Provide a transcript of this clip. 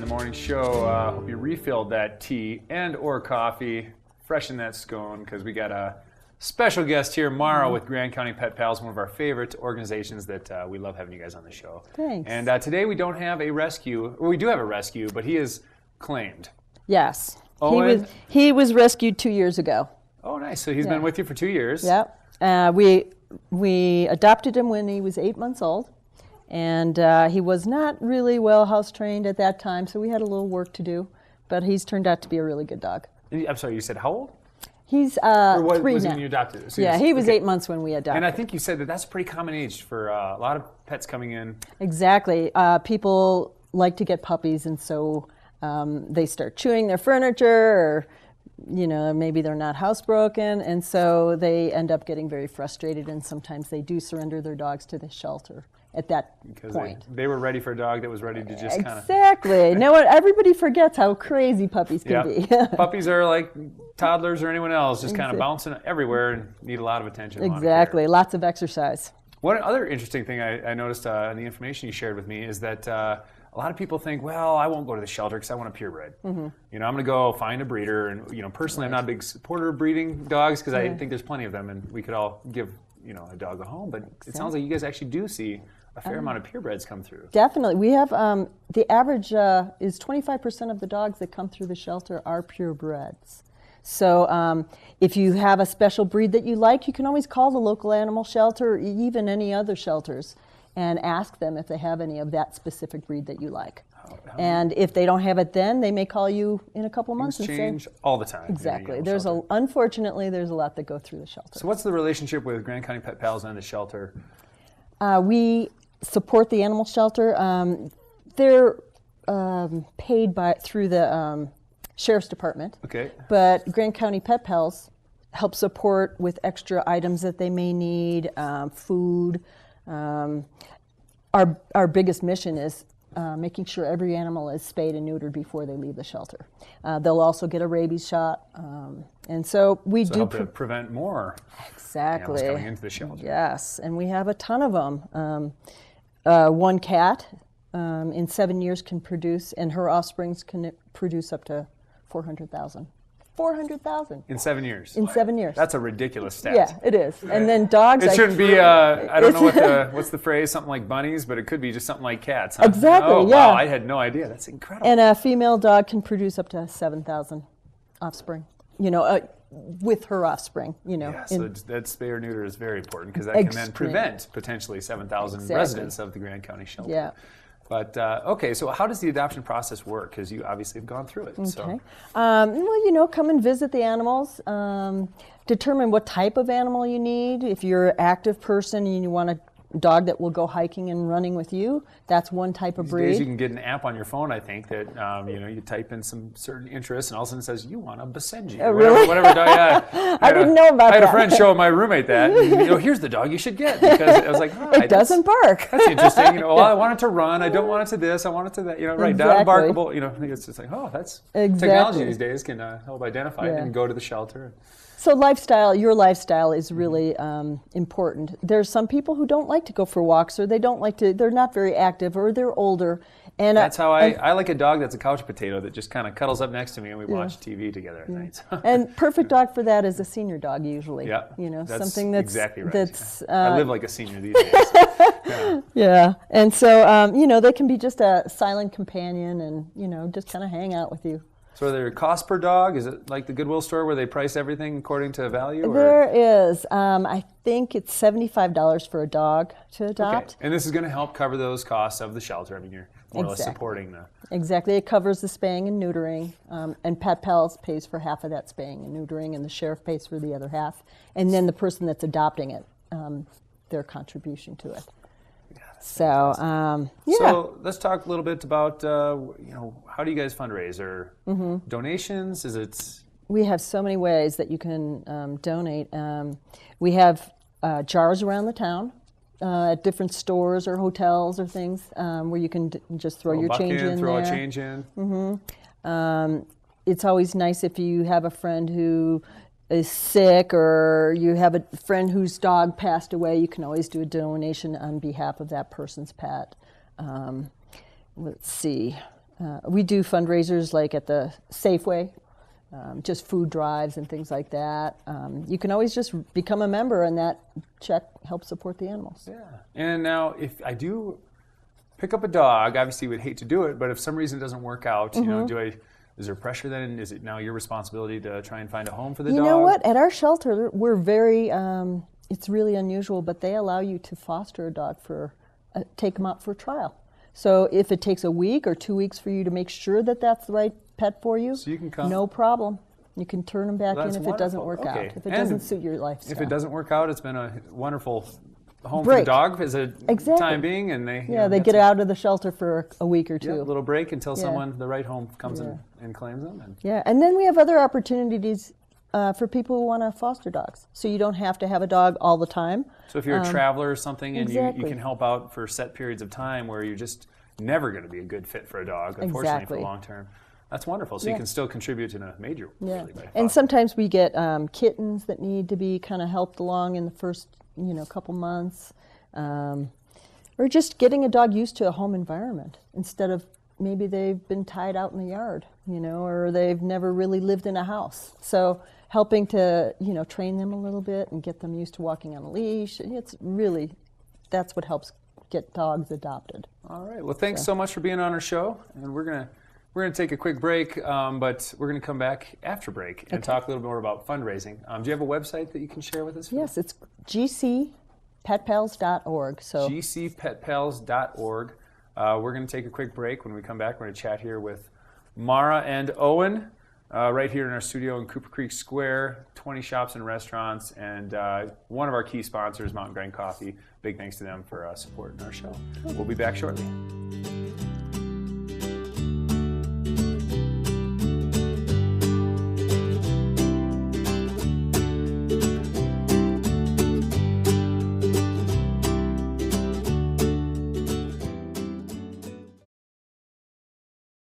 the morning show. Hope you refilled that tea and or coffee, freshen that scone, because we got a special guest here, Maura with Grand County Pet Pals, one of our favorite organizations that we love having you guys on the show. Thanks. And today we don't have a rescue, or we do have a rescue, but he is claimed. Yes. Owen? He was rescued 2 years ago. Oh, nice. So he's been with you for 2 years. Yep. We adopted him when he was 8 months old. And he was not really well house trained at that time, so we had a little work to do. But he's turned out to be a really good dog. I'm sorry, you said how old? He's 3 was now. When you adopted? So he was 8 months when we adopted. And I think you said that that's a pretty common age for a lot of pets coming in. Exactly. People like to get puppies, and so they start chewing their furniture, or maybe they're not housebroken, and so they end up getting very frustrated, and sometimes they do surrender their dogs to the shelter at that point. They were ready for a dog that was ready to just kind of... Exactly. Everybody forgets how crazy puppies can be. Puppies are like toddlers or anyone else, just kind of bouncing everywhere and need a lot of attention. Exactly. Lots of exercise. One other interesting thing I noticed in the information you shared with me is that a lot of people think, well, I won't go to the shelter because I want a purebred. I'm going to go find a breeder. And personally, I'm not a big supporter of breeding dogs because I think there's plenty of them, and we could all give a dog a home. But it sounds like you guys actually do see a fair amount of purebreds come through. Definitely. We have, the average is 25% of the dogs that come through the shelter are purebreds. So if you have a special breed that you like, you can always call the local animal shelter, or even any other shelters, and ask them if they have any of that specific breed that you like. And if they don't have it then, they may call you in a couple months and change say... all the time. Exactly. Unfortunately, there's a lot that go through the shelter. So what's the relationship with Grand County Pet Pals and the shelter? We support the animal shelter. They're paid through the Sheriff's Department. Okay. But Grand County Pet Pals help support with extra items that they may need, food. Our biggest mission is making sure every animal is spayed and neutered before they leave the shelter. They'll also get a rabies shot. And so we do help to prevent more animals coming into the shelter. Yes, and we have a ton of them. One cat in 7 years can produce, and her offsprings can produce up to 400,000. 400,000. In 7 years? In 7 years. That's a ridiculous stat. Yeah, it is. And then dogs... It shouldn't be, I don't know what's the phrase, something like bunnies, but it could be just something like cats. Huh? Exactly, Wow, I had no idea. That's incredible. And a female dog can produce up to 7,000 offspring, with her offspring, Yeah, so that spay or neuter is very important, because that can then prevent potentially 7,000 residents of the Grand County shelter. Yeah. But, okay, so how does the adoption process work? Because you obviously have gone through it. Okay. So. Well, come and visit the animals. Determine what type of animal you need. If you're an active person and you want a dog that will go hiking and running with you, that's one type of breed. These days you can get an app on your phone, I think, that you type in some certain interests, and all of a sudden it says, you want a Basenji. Really? Whatever dog. I didn't know about that. I had a friend show my roommate that. And, here's the dog you should get. Because I was like, it doesn't bark. That's interesting. Well, I want it to run. I don't want it to this. I want it to that. Right, exactly. non-barkable. It's just like, that's technology these days can help identify it and go to the shelter. So your lifestyle is really important. There's some people who don't like to go for walks, or they're not very active, or they're older. And that's how I like a dog that's a couch potato that just kind of cuddles up next to me and we watch TV together at night. And perfect dog for that is a senior dog usually. Yeah, that's something that's exactly right. That's I live like a senior these days. Yeah, and so they can be just a silent companion and just kind of hang out with you. So are there cost per dog? Is it like the Goodwill store where they price everything according to value? Or? There is. I think it's $75 for a dog to adopt. Okay. And this is going to help cover those costs of the shelter. I mean, you're more or less supporting the... Exactly. It covers the spaying and neutering. And Pet Pals pays for half of that spaying and neutering, and the sheriff pays for the other half. And then the person that's adopting it, their contribution to it. So, So let's talk a little bit about, how do you guys fundraise? Or donations? Is it? We have so many ways that you can donate. We have jars around the town at different stores or hotels or things where you can just throw your change in throw there. a change in. It's always nice if you have a friend who is sick, or you have a friend whose dog passed away, you can always do a donation on behalf of that person's pet. Let's see. We do fundraisers like at the Safeway, just food drives and things like that. You can always just become a member, and that check helps support the animals. Yeah. And now, if I do pick up a dog, obviously would hate to do it, but if some reason it doesn't work out, you know, is there pressure then? Is it now your responsibility to try and find a home for the dog? You know what? At our shelter, we're very, it's really unusual, but they allow you to foster a dog for, take them out for trial. So if it takes a week or 2 weeks for you to make sure that that's the right pet for you, so you can come. No problem. You can turn them back in if wonderful. it doesn't work out, if it doesn't suit your lifestyle. If it doesn't work out, it's been a wonderful home for the dog as a time being, and they they get out of the shelter for a week or two. Yeah, a little break until someone, the right home, comes in and claims them. And and then we have other opportunities for people who want to foster dogs. So you don't have to have a dog all the time. So if you're a traveler or something, and you can help out for set periods of time where you're just never going to be a good fit for a dog, unfortunately, for long term. That's wonderful. So you can still contribute in a major way. And sometimes we get kittens that need to be kind of helped along in the first couple months. Or just getting a dog used to a home environment instead of maybe they've been tied out in the yard, or they've never really lived in a house. So helping to, train them a little bit and get them used to walking on a leash. It's really, that's what helps get dogs adopted. All right. Well, thanks so much for being on our show. And we're gonna take a quick break, but we're gonna come back after break and talk a little more about fundraising. Do you have a website that you can share with us? Yes, it's gcpetpals.org. So gcpetpals.org. We're going to take a quick break. When we come back, we're going to chat here with Maura and Owen right here in our studio in Cooper Creek Square, 20 shops and restaurants, and one of our key sponsors, Mountain Grind Coffee. Big thanks to them for supporting our show. We'll be back shortly.